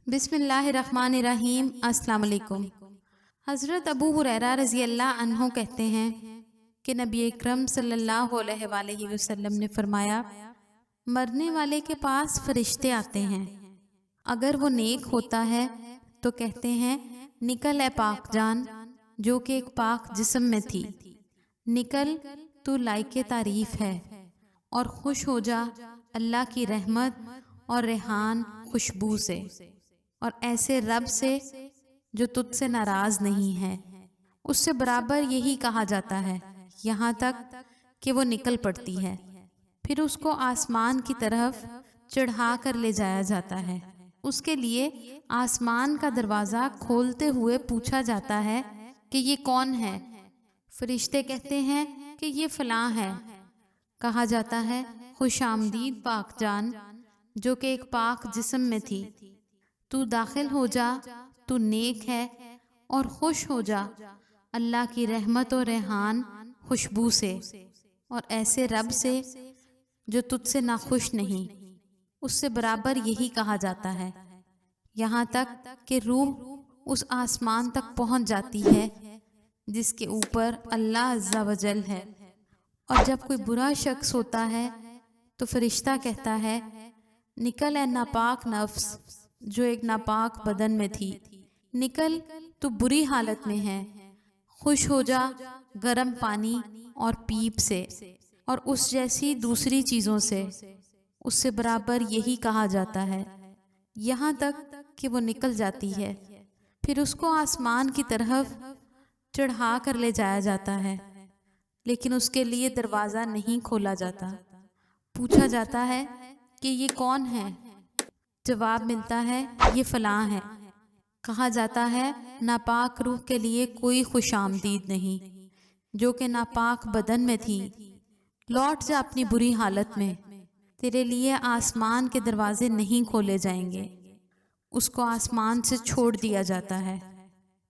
बिस्मिल्लाहिर्रहमानिर्रहीम। अस्सलाम वालेकुम। हज़रत अबू हुरैरा रज़ी अल्लाह अन्हो कहते हैं कि नबी अकरम सल्लल्लाहु अलैहि वसल्लम ने फरमाया, मरने वाले के पास फरिश्ते आते हैं। अगर वो नेक होता है तो कहते हैं, निकल ए पाक जान, जो कि एक पाक जिस्म में थी, निकल तू लायके तारीफ है, और खुश हो जा अल्लाह की रहमत और रेहान खुशबू से, और ऐसे रब से जो तुझसे नाराज नहीं है। उससे बराबर यही कहा जाता है, यहाँ तक कि वो निकल पड़ती है। फिर उसको आसमान की तरफ चढ़ा कर ले जाया जाता है। उसके लिए आसमान का दरवाज़ा खोलते हुए पूछा जाता है कि ये कौन है। फरिश्ते कहते हैं कि ये फलां है। कहा जाता है, खुश आमदीद पाक जान, जो कि एक पाक जिस्म में थी, तू दाखिल हो जा, तू नेक है, और खुश हो जा अल्लाह की रहमत और रेहान खुशबू से, और ऐसे रब से जो तुझसे नाखुश नहीं। उससे बराबर यही कहा जाता है, यहाँ तक कि रूह उस आसमान तक पहुँच जाती है जिसके ऊपर अल्लाह अज़्ज़ा वजल है। और जब कोई बुरा शख्स होता है तो फरिश्ता कहता है, निकल ए नापाक नफ्स, जो एक नापाक बदन में थी, निकल तू बुरी हालत में है। खुश हो जा गर्म पानी और पीप से, और उस जैसी दूसरी चीज़ों से। उससे बराबर यही कहा जाता है, यहाँ तक कि वो निकल जाती है। फिर उसको आसमान की तरफ चढ़ा कर ले जाया जाता है, लेकिन उसके लिए दरवाज़ा नहीं खोला जाता। पूछा जाता है कि ये कौन है। जवाब मिलता है, ये फलां है। कहा जाता है, नापाक रूह के लिए कोई खुशामदीद नहीं, जो कि नापाक बदन में थी। लौट जा अपनी बुरी हालत में, तेरे लिए आसमान के दरवाजे नहीं खोले जाएंगे। उसको आसमान से छोड़ दिया जाता है,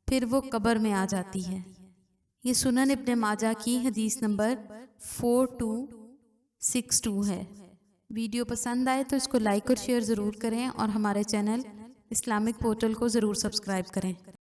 फिर वो कब्र में आ जाती है। ये सुनन इब्ने माजा की हदीस नंबर 4262 है। वीडियो पसंद आए तो इसको लाइक और शेयर ज़रूर करें, और हमारे चैनल इस्लामिक पोर्टल को ज़रूर सब्सक्राइब करें।